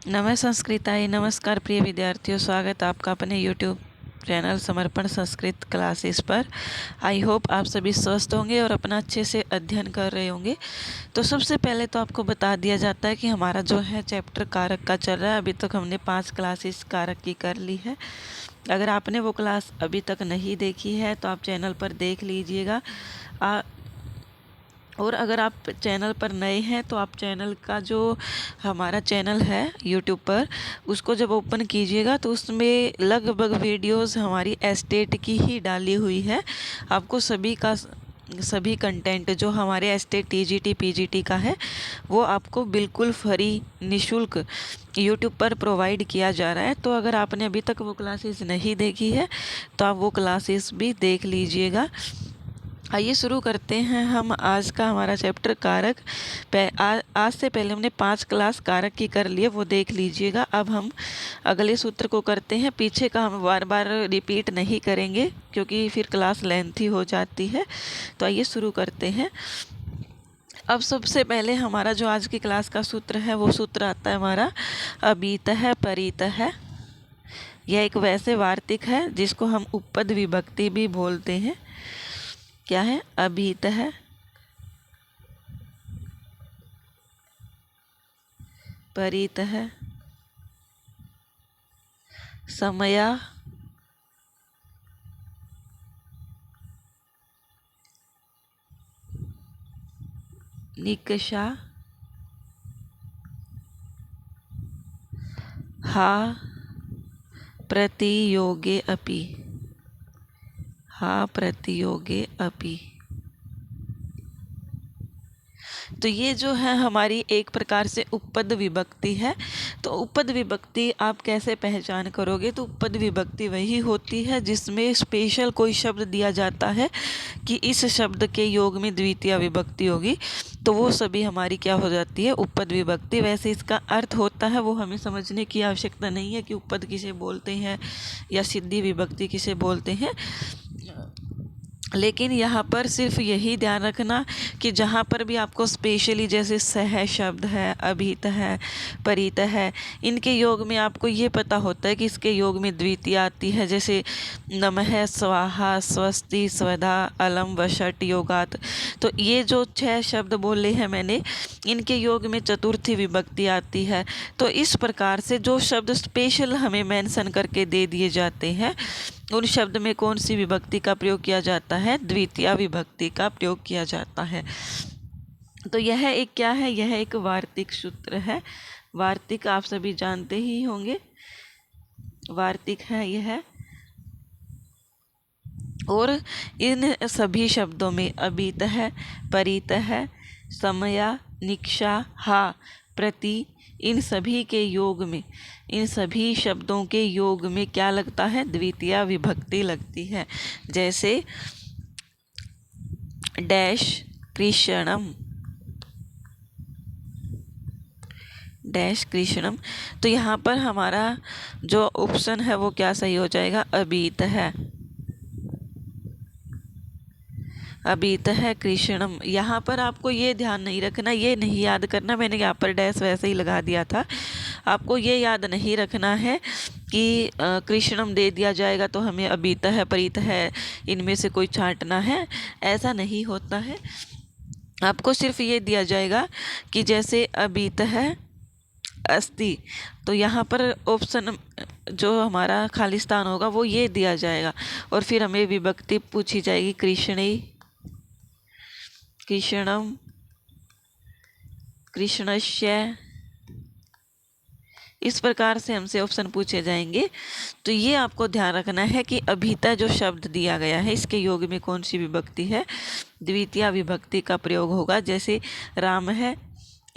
नमः संस्कृताय नमस्कार प्रिय विद्यार्थियों, स्वागत आपका अपने YouTube चैनल समर्पण संस्कृत क्लासेस पर। आई होप आप सभी स्वस्थ होंगे और अपना अच्छे से अध्ययन कर रहे होंगे। तो सबसे पहले तो आपको बता दिया जाता है कि हमारा जो है चैप्टर कारक का चल रहा है। अभी तक हमने 5 क्लासेस कारक की कर ली है। अगर आपने वो क्लास अभी तक नहीं देखी है तो आप चैनल पर देख लीजिएगा। और अगर आप चैनल पर नए हैं तो आप चैनल का जो हमारा चैनल है यूट्यूब पर, उसको जब ओपन कीजिएगा तो उसमें लगभग वीडियोस हमारी एस्टेट की ही डाली हुई है। आपको सभी कंटेंट जो हमारे एस्टेट टीजीटी पीजीटी का है वो आपको बिल्कुल फ्री निशुल्क यूट्यूब पर प्रोवाइड किया जा रहा है। तो अगर आपने अभी तक वो क्लासेस नहीं देखी है तो आप वो क्लासेस भी देख लीजिएगा। आइए शुरू करते हैं हम आज का हमारा चैप्टर कारक। आज से पहले हमने 5 क्लास कारक की कर लिए, वो देख लीजिएगा। अब हम अगले सूत्र को करते हैं। पीछे का हम बार बार रिपीट नहीं करेंगे क्योंकि फिर क्लास लेंथी हो जाती है। तो आइए शुरू करते हैं। अब सबसे पहले हमारा जो आज की क्लास का सूत्र है वो सूत्र आता है हमारा अबीतः परितः। यह एक वैसे वार्तिक है जिसको हम उपपद विभक्ति भी बोलते हैं। क्या है? अबीतः परितः समया निकषा हा प्रतियोगे अपि। हा प्रतियोगे अपि। तो ये जो है हमारी एक प्रकार से उपपद विभक्ति है। तो उपपद विभक्ति आप कैसे पहचान करोगे? तो उपपद विभक्ति वही होती है जिसमें स्पेशल कोई शब्द दिया जाता है कि इस शब्द के योग में द्वितीय विभक्ति होगी, तो वो सभी हमारी क्या हो जाती है? उपपद विभक्ति। वैसे इसका अर्थ होता है वो हमें समझने की आवश्यकता नहीं है कि उपपद किसे बोलते हैं या सिद्धि विभक्ति किसे बोलते हैं, लेकिन यहाँ पर सिर्फ यही ध्यान रखना कि जहाँ पर भी आपको स्पेशली जैसे सह शब्द है, अभित है, परित है, इनके योग में आपको ये पता होता है कि इसके योग में द्वितीय आती है। जैसे नमः, स्वाहा, स्वस्ति, स्वधा, अलम, वषट, योगात। तो ये जो 6 शब्द बोले हैं मैंने, इनके योग में चतुर्थी विभक्ति आती है। तो इस प्रकार से जो शब्द स्पेशल हमें मेंशन करके दे दिए जाते हैं, उन शब्द में कौन सी विभक्ति का प्रयोग किया जाता है? द्वितीय विभक्ति का प्रयोग किया जाता है। तो यह एक क्या है? यह एक वार्तिक सूत्र है। वार्तिक आप सभी जानते ही होंगे, वार्तिक है यह। और इन सभी शब्दों में अबीतः, परितः, समया, निक्षा, हा, प्रति, इन सभी के योग में, इन सभी शब्दों के योग में क्या लगता है? द्वितीय विभक्ति लगती है। जैसे डैश कृष्णम, डैश कृष्णम। तो यहाँ पर हमारा जो ऑप्शन है वो क्या सही हो जाएगा? अबीतः, अबीतः कृष्णम। यहाँ पर आपको ये ध्यान नहीं रखना, ये नहीं याद करना, मैंने यहाँ पर डैश वैसे ही लगा दिया था। आपको ये याद नहीं रखना है कि कृष्णम दे दिया जाएगा तो हमें अबीतः परितः इनमें से कोई छांटना है, ऐसा नहीं होता है। आपको सिर्फ ये दिया जाएगा कि जैसे अबीतः अस्ति, तो यहाँ पर ऑप्शन जो हमारा खाली स्थान होगा वो ये दिया जाएगा और फिर हमें विभक्ति पूछी जाएगी कृष्णे, कृष्णम, कृष्णस्य। इस प्रकार से हमसे ऑप्शन पूछे जाएंगे। तो ये आपको ध्यान रखना है कि अभिता जो शब्द दिया गया है इसके योग में कौन सी विभक्ति है? द्वितीय विभक्ति का प्रयोग होगा। जैसे राम है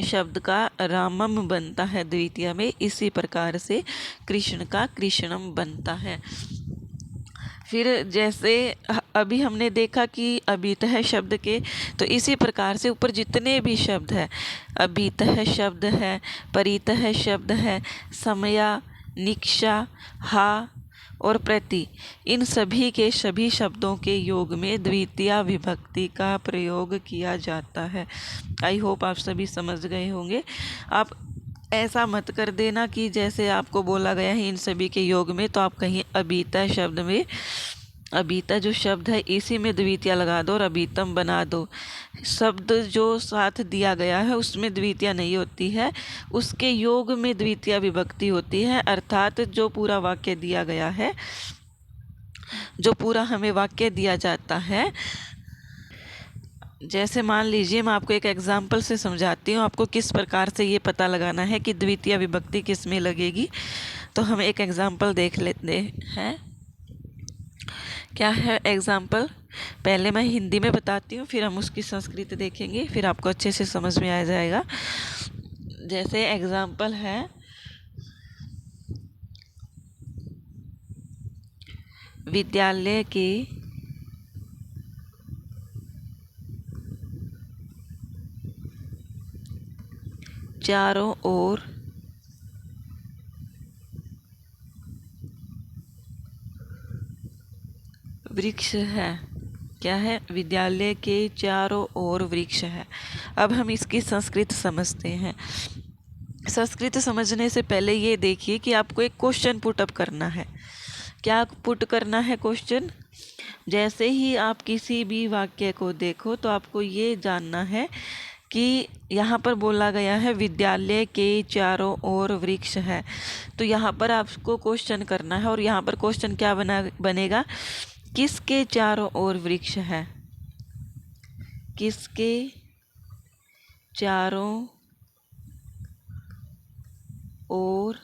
शब्द का रामम बनता है द्वितीय में, इसी प्रकार से कृष्ण का कृष्णम बनता है। फिर जैसे अभी हमने देखा कि अबीतः शब्द के, तो इसी प्रकार से ऊपर जितने भी शब्द है, अबीतः शब्द है, परितः शब्द है, समया, निक्षा, हा और प्रति, इन सभी के सभी शब्दों के योग में द्वितीय विभक्ति का प्रयोग किया जाता है। आई होप आप सभी समझ गए होंगे। आप ऐसा मत कर देना कि जैसे आपको बोला गया है इन सभी के योग में, तो आप कहीं अबीता शब्द में, अबीता जो शब्द है इसी में द्वितीया लगा दो और अबीतम बना दो। शब्द जो साथ दिया गया है उसमें द्वितीया नहीं होती है, उसके योग में द्वितीया विभक्ति होती है। अर्थात जो पूरा वाक्य दिया गया है, जो पूरा हमें वाक्य दिया जाता है, जैसे मान लीजिए मैं आपको एक एग्जाम्पल से समझाती हूँ आपको किस प्रकार से ये पता लगाना है कि द्वितीय विभक्ति किस में लगेगी। तो हम एक एग्जाम्पल देख लेते हैं। क्या है एग्जाम्पल, पहले मैं हिंदी में बताती हूँ, फिर हम उसकी संस्कृत देखेंगे, फिर आपको अच्छे से समझ में आ जाएगा। जैसे एग्जाम्पल है, विद्यालय के चारों ओर वृक्ष है। क्या है? विद्यालय के चारों ओर वृक्ष है। अब हम इसकी संस्कृत समझते हैं। संस्कृत समझने से पहले ये देखिए कि आपको एक क्वेश्चन पुट अप करना है। क्या पुट करना है क्वेश्चन? जैसे ही आप किसी भी वाक्य को देखो तो आपको ये जानना है कि यहाँ पर बोला गया है विद्यालय के चारों ओर वृक्ष है, तो यहाँ पर आपको क्वेश्चन करना है। और यहाँ पर क्वेश्चन क्या बनेगा? किसके चारों ओर वृक्ष है? किसके चारों ओर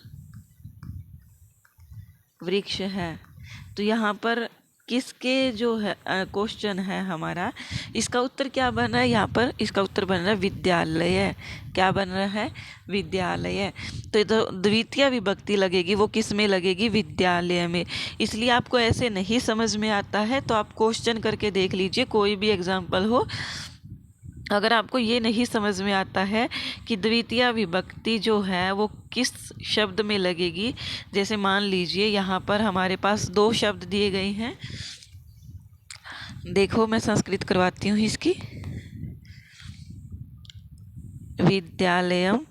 वृक्ष है? तो यहाँ पर किसके जो है क्वेश्चन है हमारा, इसका उत्तर क्या बन रहा है? यहाँ पर इसका उत्तर बन रहा है विद्यालय। क्या बन रहा है? विद्यालय। तो द्वितीय विभक्ति लगेगी, वो किस में लगेगी? विद्यालय में। इसलिए आपको ऐसे नहीं समझ में आता है तो आप क्वेश्चन करके देख लीजिए, कोई भी एग्जाम्पल हो। अगर आपको ये नहीं समझ में आता है कि द्वितीय विभक्ति जो है वो किस शब्द में लगेगी, जैसे मान लीजिए यहाँ पर हमारे पास दो शब्द दिए गए हैं। देखो मैं संस्कृत करवाती हूँ इसकी। विद्यालयम,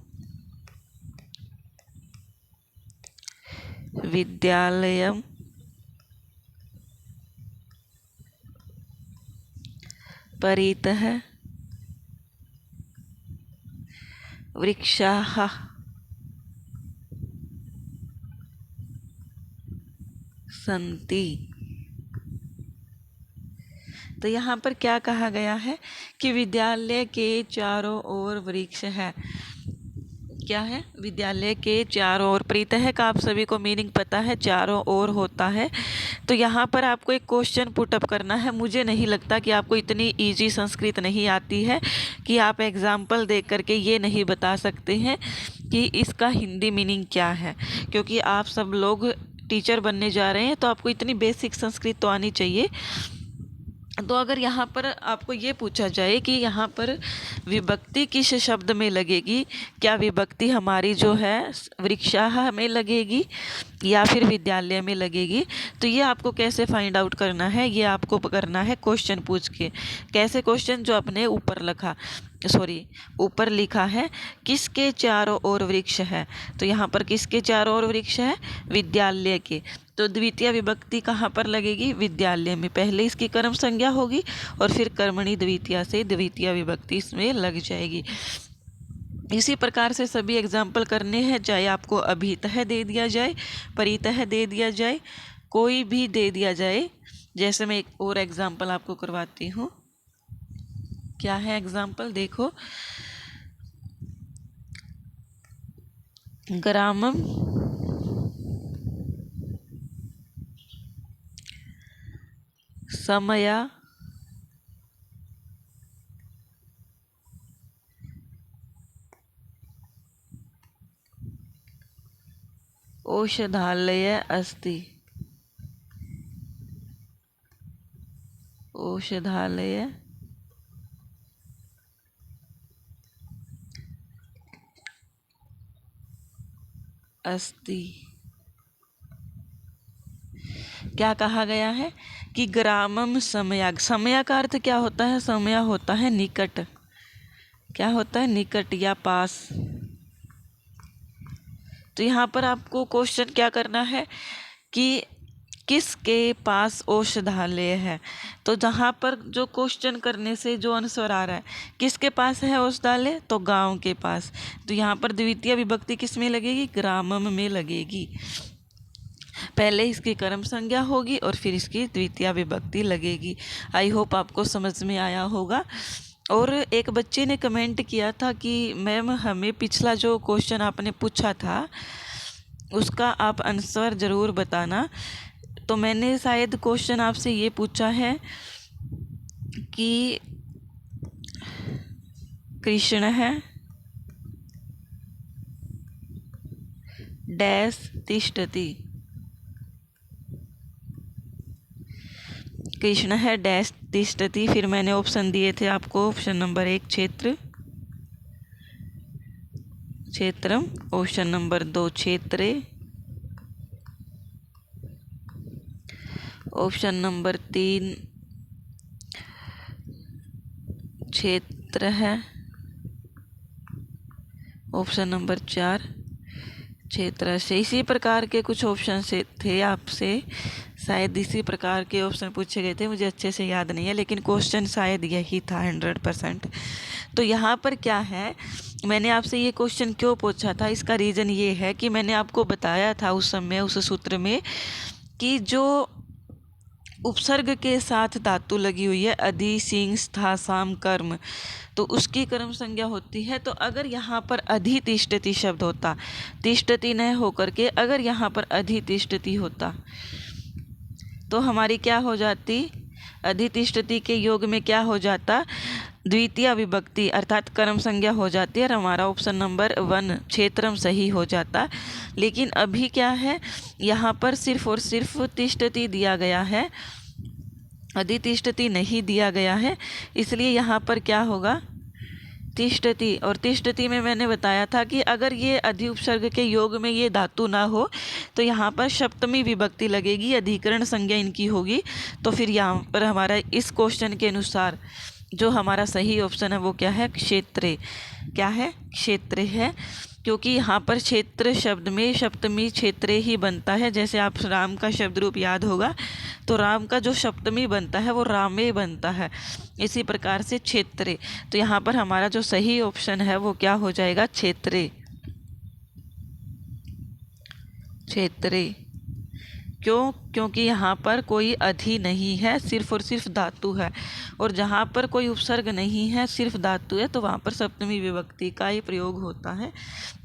विद्यालयम, परितः वृक्षाः, सन्ति। तो यहाँ पर क्या कहा गया है कि विद्यालय के चारों ओर वृक्ष है। क्या है? विद्यालय के चारों ओर। परितः का आप सभी को मीनिंग पता है, चारों ओर होता है। तो यहाँ पर आपको एक क्वेश्चन पुटअप करना है। मुझे नहीं लगता कि आपको इतनी इजी संस्कृत नहीं आती है कि आप एग्जाम्पल देख करके ये नहीं बता सकते हैं कि इसका हिंदी मीनिंग क्या है, क्योंकि आप सब लोग टीचर बनने जा रहे हैं तो आपको इतनी बेसिक संस्कृत तो आनी चाहिए। तो अगर यहाँ पर आपको ये पूछा जाए कि यहाँ पर विभक्ति किस शब्द में लगेगी, क्या विभक्ति हमारी जो है वृक्षाः में लगेगी या फिर विद्यालय में लगेगी, तो ये आपको कैसे फाइंड आउट करना है? ये आपको करना है क्वेश्चन पूछ के। कैसे क्वेश्चन? जो अपने ऊपर लिखा है किसके चारों ओर वृक्ष है, तो यहाँ पर किसके चारों ओर वृक्ष है? विद्यालय के। तो द्वितीय विभक्ति कहाँ पर लगेगी? विद्यालय में। पहले इसकी कर्म संज्ञा होगी और फिर कर्मणि द्वितीया से द्वितीय विभक्ति इसमें लग जाएगी। इसी प्रकार से सभी एग्जाम्पल करने हैं, चाहे आपको अभितः दे दिया जाए, परितः दे दिया जाए, कोई भी दे दिया जाए। जैसे मैं एक और एग्जाम्पल आपको करवाती हूँ। क्या है एग्जाम्पल? देखो, ग्रामम समया औषधालय अस्ति। औषधालय अस्ति। क्या कहा गया है कि ग्रामम समया। समया का अर्थ क्या होता है? समया होता है निकट। क्या होता है? निकट या पास। तो यहाँ पर आपको क्वेश्चन क्या करना है कि किसके पास औषधालय है। तो जहाँ पर जो क्वेश्चन करने से जो आंसर आ रहा है किसके पास है औषधालय, तो गांव के पास। तो यहाँ पर द्वितीय विभक्ति किस में लगेगी, ग्रामम में लगेगी। पहले इसकी कर्म संज्ञा होगी और फिर इसकी द्वितीय विभक्ति लगेगी। आई होप आपको समझ में आया होगा। और एक बच्चे ने कमेंट किया था कि मैम हमें पिछला जो क्वेश्चन आपने पूछा था उसका आप आंसर ज़रूर बताना। तो मैंने शायद क्वेश्चन आपसे ये पूछा है कि कृष्ण है डैश तिष्ठति, कृष्ण है डैश तिष्ठति। फिर मैंने ऑप्शन दिए थे आपको, ऑप्शन नंबर 1 क्षेत्र क्षेत्रम, ऑप्शन नंबर 2 क्षेत्रे, ऑप्शन नंबर 3 क्षेत्र है, ऑप्शन नंबर 4 क्षेत्र से। इसी प्रकार के कुछ ऑप्शन से थे आपसे, शायद इसी प्रकार के ऑप्शन पूछे गए थे, मुझे अच्छे से याद नहीं है, लेकिन क्वेश्चन शायद यही था 100%। तो यहाँ पर क्या है, मैंने आपसे ये क्वेश्चन क्यों पूछा था, इसका रीज़न ये है कि मैंने आपको बताया था उस समय उस सूत्र में कि जो उपसर्ग के साथ धातु लगी हुई है अधि सिंह स्था साम कर्म, तो उसकी कर्म संज्ञा होती है। तो अगर यहाँ पर अधि तिष्ठति शब्द होता, तिष्ठति न होकर के अगर यहाँ पर अधि तिष्ठति होता तो हमारी क्या हो जाती, अधि तिष्ठति के योग में क्या हो जाता, द्वितीय विभक्ति अर्थात कर्म संज्ञा हो जाती है और हमारा ऑप्शन नंबर 1 क्षेत्रम सही हो जाता। लेकिन अभी क्या है, यहाँ पर सिर्फ और सिर्फ तिष्ठति दिया गया है, अधि तिष्ठति नहीं दिया गया है, इसलिए यहाँ पर क्या होगा तिष्ठति। और तिष्ठति में मैंने बताया था कि अगर ये अधि उपसर्ग के योग में ये धातु ना हो तो यहाँ पर सप्तमी विभक्ति लगेगी, अधिकरण संज्ञा इनकी होगी। तो फिर यहाँ पर हमारा इस क्वेश्चन के अनुसार जो हमारा सही ऑप्शन है वो क्या है, क्षेत्रे। क्या है, क्षेत्रे है, क्योंकि यहाँ पर क्षेत्र शब्द में सप्तमी क्षेत्रे ही बनता है। जैसे आप राम का शब्द रूप याद होगा तो राम का जो सप्तमी बनता है वो रामे बनता है, इसी प्रकार से क्षेत्रे। तो यहाँ पर हमारा जो सही ऑप्शन है वो क्या हो जाएगा, क्षेत्रे, क्षेत्रे। क्यों, क्योंकि यहाँ पर कोई अधि नहीं है, सिर्फ और सिर्फ धातु है, और जहाँ पर कोई उपसर्ग नहीं है सिर्फ धातु है तो वहाँ पर सप्तमी विभक्ति का ही प्रयोग होता है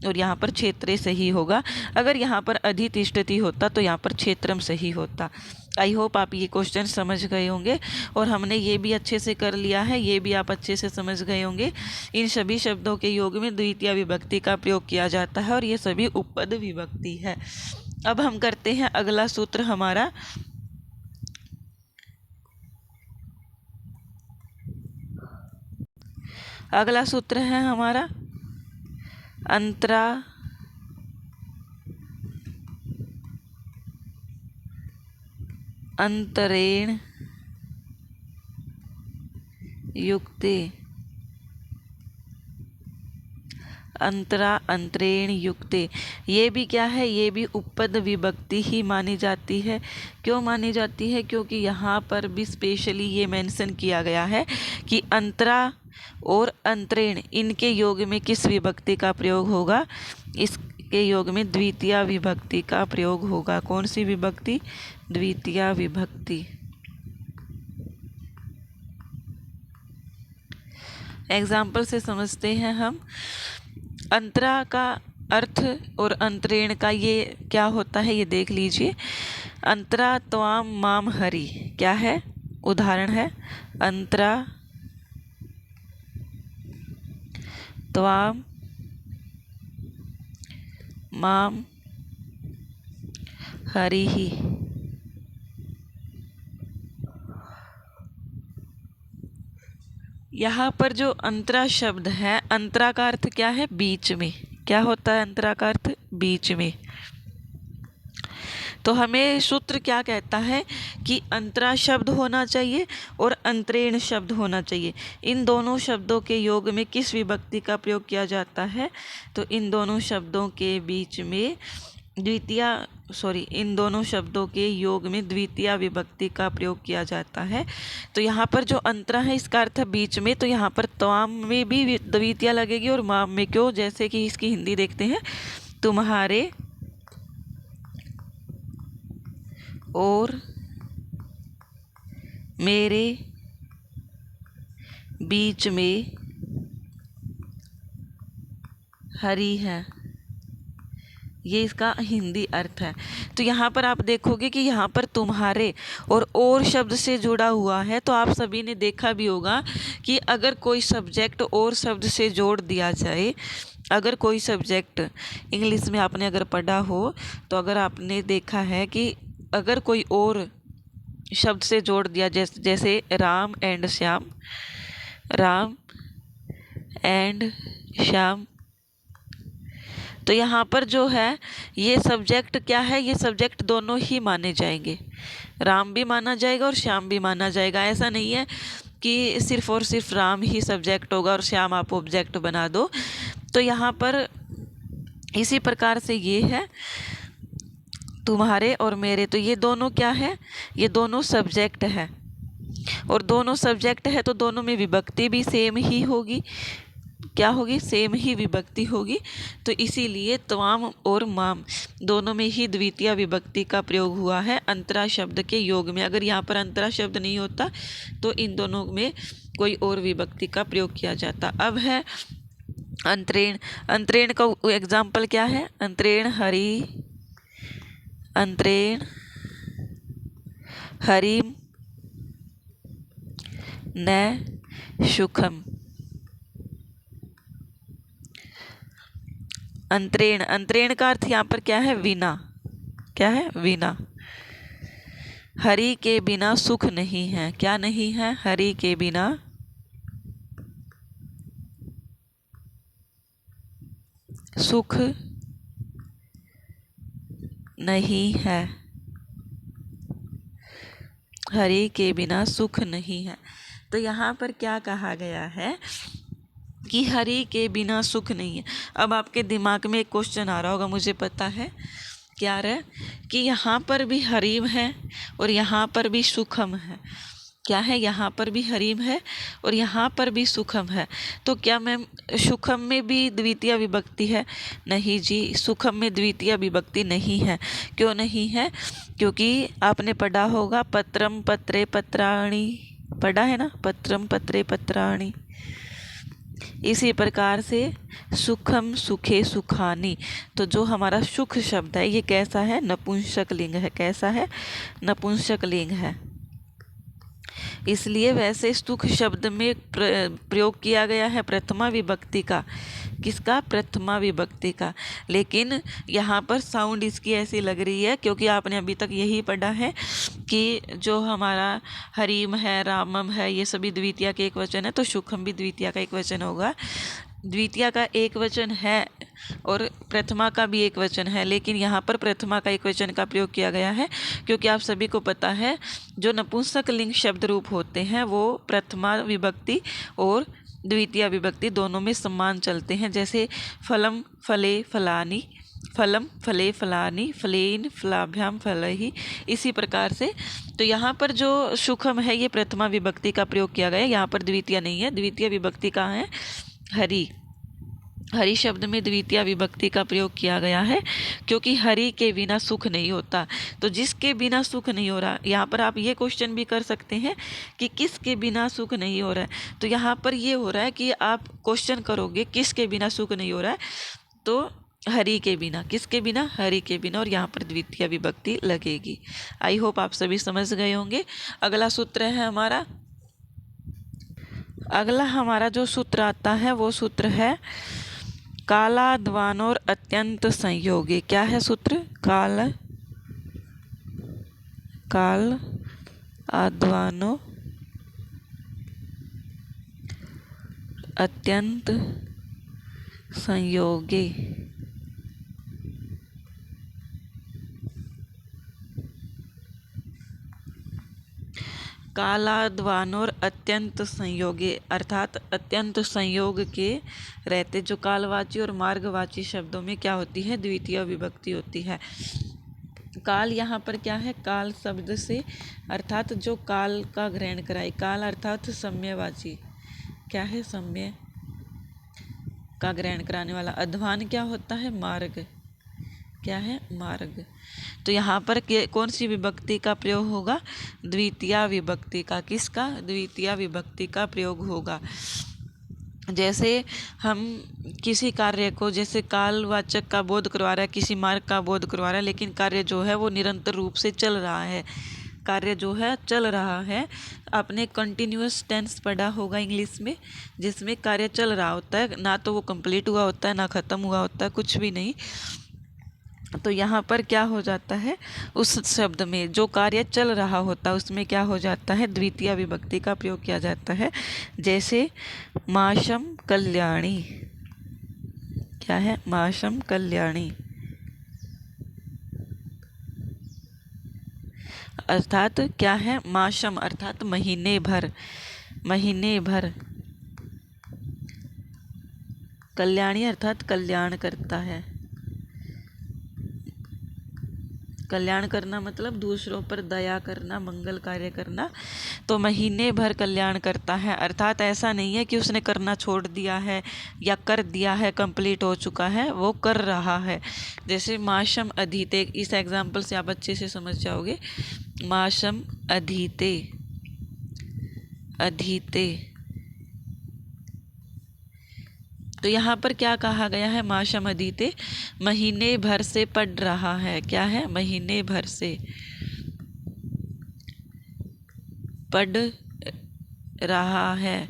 और यहाँ पर क्षेत्रे सही होगा। अगर यहाँ पर अधि तिष्ठति होता तो यहाँ पर क्षेत्रम सही होता। आई होप आप ये क्वेश्चन समझ गए होंगे और हमने ये भी अच्छे से कर लिया है, ये भी आप अच्छे से समझ गए होंगे। इन सभी शब्दों के योग में द्वितीय विभक्ति का प्रयोग किया जाता है और ये सभी उपपद विभक्ति है। अब हम करते हैं अगला सूत्र हमारा, अगला सूत्र है हमारा अंतरा अंतरेण युक्ते, अंतरा अंतरेण युक्ते। ये भी क्या है, ये भी उपपद विभक्ति ही मानी जाती है। क्यों मानी जाती है, क्योंकि यहाँ पर भी स्पेशली ये मेंशन किया गया है कि अंतरा और अंतरेण इनके योग में किस विभक्ति का प्रयोग होगा, इसके योग में द्वितीय विभक्ति का प्रयोग होगा। कौन सी विभक्ति, द्वितीय विभक्ति। एग्जाम्पल से समझते हैं हम। अंतरा का अर्थ और अंतरेण का ये क्या होता है ये देख लीजिए। अंतरा त्वाम माम हरि, क्या है, उदाहरण है अंतरा त्वाम माम हरि ही। यहाँ पर जो अंतरा शब्द है, अंतरा का अर्थ क्या है, बीच में। क्या होता है अंतरा का अर्थ, बीच में। तो हमें सूत्र क्या कहता है कि अंतरा शब्द होना चाहिए और अंतरेण शब्द होना चाहिए। इन दोनों शब्दों के योग में किस विभक्ति का प्रयोग किया जाता है? तो इन दोनों शब्दों के बीच में इन दोनों शब्दों के योग में द्वितीय विभक्ति का प्रयोग किया जाता है। तो यहाँ पर जो अंतरा है इसका अर्थ है बीच में, तो यहाँ पर त्वाम में भी द्वितीय लगेगी और माम में क्यों? जैसे कि इसकी हिंदी देखते हैं, तुम्हारे और मेरे बीच में हरी है, ये इसका हिंदी अर्थ है। तो यहाँ पर आप देखोगे कि यहाँ पर तुम्हारे और शब्द से जुड़ा हुआ है। तो आप सभी ने देखा भी होगा कि अगर कोई सब्जेक्ट और शब्द से जोड़ दिया जाए, अगर कोई सब्जेक्ट इंग्लिश में आपने अगर पढ़ा हो, तो अगर आपने देखा है कि अगर कोई और शब्द से जोड़ दिया, जैसे राम एंड श्याम, राम एंड श्याम, तो यहाँ पर जो है ये सब्जेक्ट क्या है? ये सब्जेक्ट दोनों ही माने जाएंगे, राम भी माना जाएगा और श्याम भी माना जाएगा। ऐसा नहीं है कि सिर्फ और सिर्फ राम ही सब्जेक्ट होगा और श्याम आप ऑब्जेक्ट बना दो। तो यहाँ पर इसी प्रकार से ये है तुम्हारे और मेरे, तो ये दोनों क्या है? ये दोनों सब्जेक्ट है और दोनों सब्जेक्ट है तो दोनों में विभक्ति भी सेम ही होगी। क्या होगी? सेम ही विभक्ति होगी। तो इसीलिए त्वाम और माम दोनों में ही द्वितीय विभक्ति का प्रयोग हुआ है अंतरा शब्द के योग में। अगर यहाँ पर अंतरा शब्द नहीं होता तो इन दोनों में कोई और विभक्ति का प्रयोग किया जाता। अब है अंतरेण। अंतरेण का एग्जाम्पल क्या है? अंतरेण हरि, अंतरेण हरिम न सुखम। अंतरेण, अंतरेण का अर्थ यहाँ पर क्या है? विना। क्या है? विना। हरि के बिना सुख नहीं है। क्या नहीं है? हरि के बिना सुख नहीं है, हरि के बिना सुख नहीं है। तो यहाँ पर क्या कहा गया है कि हरि के बिना सुख नहीं है। अब आपके दिमाग में एक क्वेश्चन आ रहा होगा, मुझे पता है क्या आ रहा है, कि यहाँ पर भी हरिम है और यहाँ पर भी सुखम है। क्या है? यहाँ पर भी हरिम है और यहाँ पर भी सुखम है। तो क्या मैम सुखम में भी द्वितीय विभक्ति है? नहीं जी, सुखम में द्वितीय विभक्ति नहीं है। क्यों नहीं है? क्योंकि आपने पढ़ा होगा पत्रम पत्रे पत्राणि, पढ़ा है ना, पत्रम पत्रे पत्राणि। इसी प्रकार से सुखम सुखे सुखानी, तो जो हमारा सुख शब्द है ये कैसा है? नपुंसक लिंग है। कैसा है? नपुंसक लिंग है। इसलिए वैसे सुख शब्द में प्रयोग किया गया है प्रथमा विभक्ति का। किसका? प्रथमा विभक्ति का। लेकिन यहाँ पर साउंड इसकी ऐसी लग रही है क्योंकि आपने अभी तक यही पढ़ा है कि जो हमारा हरिम है, रामम है, ये सभी द्वितीय के एक वचन है, तो सुखम भी द्वितीय का एक वचन होगा। द्वितीय का एक वचन है और प्रथमा का भी एक वचन है, लेकिन यहाँ पर प्रथमा का एक वचन का प्रयोग किया गया है क्योंकि आप सभी को पता है जो नपुंसक लिंग शब्द रूप होते हैं वो प्रथमा विभक्ति और द्वितीय विभक्ति दोनों में समान चलते हैं। जैसे फलम फले फलानी, फलम फले फलानी, फलेन फलाभ्याम फलहि, इसी प्रकार से। तो यहाँ पर जो सुखम है ये प्रथमा विभक्ति का प्रयोग किया गया है, यहाँ पर द्वितीय नहीं है। द्वितीय विभक्ति कहाँ है? हरि। हरि शब्द में द्वितीय विभक्ति का प्रयोग किया गया है क्योंकि हरि के बिना सुख नहीं होता। तो जिसके बिना सुख नहीं हो रहा, यहाँ पर आप ये क्वेश्चन भी कर सकते हैं कि किसके बिना सुख नहीं हो रहा है। तो यहाँ पर ये हो रहा है कि आप क्वेश्चन करोगे किसके बिना सुख नहीं हो रहा है, तो हरि के बिना। किसके बिना? हरि के बिना, और यहाँ पर द्वितीय विभक्ति लगेगी। आई होप आप सभी समझ गए होंगे। अगला सूत्र है हमारा, अगला हमारा जो सूत्र आता है वो सूत्र है कालाद्वानोर अत्यंत संयोगी। क्या है सूत्र? काल आद्वानो अत्यंत संयोगी। कालाद्वानोर अत्यंत संयोगे, अर्थात अत्यंत संयोग के रहते जो कालवाची और मार्गवाची शब्दों में क्या होती है, द्वितीय विभक्ति होती है। काल यहाँ पर क्या है, काल शब्द से अर्थात जो काल का ग्रहण कराए, काल अर्थात सम्यवाची, क्या है, सम्य का ग्रहण कराने वाला। अध्वान क्या होता है, मार्ग, क्या है, मार्ग। तो यहाँ पर कौन सी विभक्ति का प्रयोग होगा, द्वितीय विभक्ति का। किसका, द्वितीय विभक्ति का प्रयोग होगा। जैसे हम किसी कार्य को, जैसे कालवाचक का बोध करवा रहा है, किसी मार्ग का बोध करवा रहा है, लेकिन कार्य जो है वो निरंतर रूप से चल रहा है, कार्य जो है चल रहा है। आपने कंटिन्यूअस टेंस पढ़ा होगा इंग्लिश में, जिसमें कार्य चल रहा होता है, ना तो वो कंप्लीट हुआ होता है ना ख़त्म हुआ होता है, कुछ भी नहीं। तो यहाँ पर क्या हो जाता है, उस शब्द में जो कार्य चल रहा होता है उसमें क्या हो जाता है, द्वितीय विभक्ति का प्रयोग किया जाता है। जैसे माशम कल्याणी, क्या है, माशम कल्याणी, अर्थात क्या है, माशम अर्थात महीने भर, महीने भर, कल्याणी अर्थात कल्याण करता है, कल्याण करना मतलब दूसरों पर दया करना, मंगल कार्य करना। तो महीने भर कल्याण करता है, अर्थात ऐसा नहीं है कि उसने करना छोड़ दिया है या कर दिया है, कंप्लीट हो चुका है, वो कर रहा है। जैसे माशम अधीते, इस एग्जाम्पल से आप अच्छे से समझ जाओगे। माशम अधीते, अधीते, तो यहाँ पर क्या कहा गया है, माशम अधीते, महीने भर से पढ़ रहा है, क्या है, महीने भर से पढ़ रहा है,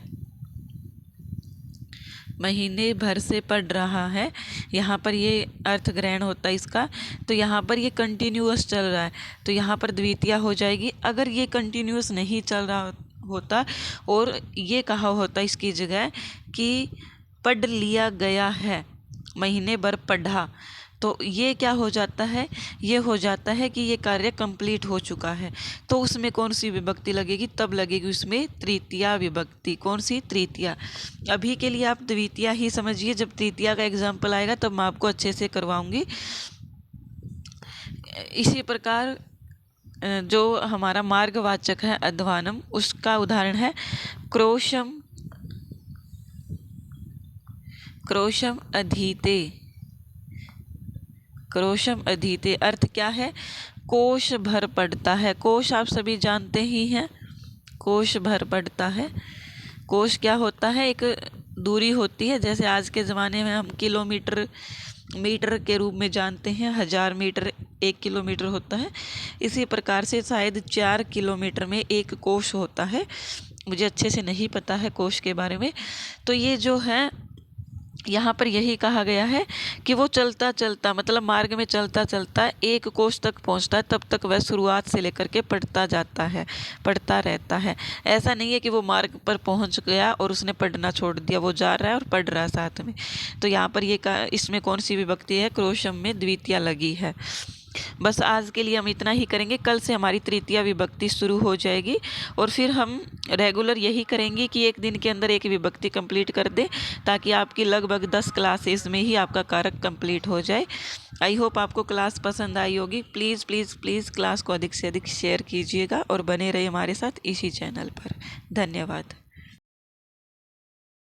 महीने भर से पढ़ रहा है। यहाँ पर ये अर्थ ग्रहण होता है इसका। तो यहाँ पर ये कंटिन्यूअस चल रहा है, तो यहाँ पर द्वितीय हो जाएगी। अगर ये कंटिन्यूअस नहीं चल रहा होता और ये कहा होता इसकी जगह कि पढ़ लिया गया है, महीने भर पढ़ा, तो ये क्या हो जाता है, ये हो जाता है कि ये कार्य कंप्लीट हो चुका है। तो उसमें कौन सी विभक्ति लगेगी, तब लगेगी उसमें तृतीया विभक्ति। कौन सी, तृतीया। अभी के लिए आप द्वितीया ही समझिए, जब तृतीया का एग्जाम्पल आएगा तब मैं आपको अच्छे से करवाऊंगी। इसी प्रकार जो हमारा मार्गवाचक है अध्वानम, उसका उदाहरण है क्रोशम, क्रोशम अधीते, क्रोशम अधीते, अर्थ क्या है, कोश भर पढ़ता है। कोश आप सभी जानते ही हैं, कोश भर पढ़ता है। कोश क्या होता है, एक दूरी होती है, जैसे आज के ज़माने में हम किलोमीटर, मीटर के रूप में जानते हैं, 1000 मीटर 1 किलोमीटर होता है। इसी प्रकार से शायद 4 किलोमीटर में एक कोश होता है, मुझे अच्छे से नहीं पता है कोश के बारे में। तो ये जो है यहाँ पर यही कहा गया है कि वो चलता चलता, मतलब मार्ग में चलता चलता एक कोश तक पहुँचता है, तब तक वह शुरुआत से लेकर के पढ़ता जाता है, पढ़ता रहता है। ऐसा नहीं है कि वो मार्ग पर पहुँच गया और उसने पढ़ना छोड़ दिया, वो जा रहा है और पढ़ रहा है साथ में। तो यहाँ पर ये इसमें कौन सी विभक्ति है, क्रोशम में द्वितीया लगी है। बस आज के लिए हम इतना ही करेंगे, कल से हमारी तृतीया विभक्ति शुरू हो जाएगी और फिर हम रेगुलर यही करेंगे कि एक दिन के अंदर एक विभक्ति कंप्लीट कर दें, ताकि आपकी लगभग 10 क्लासेस में ही आपका कारक कंप्लीट हो जाए। आई होप आपको क्लास पसंद आई होगी। प्लीज़ प्लीज़ प्लीज़ क्लास को अधिक से अधिक शेयर कीजिएगा और बने रहिए हमारे साथ इसी चैनल पर। धन्यवाद।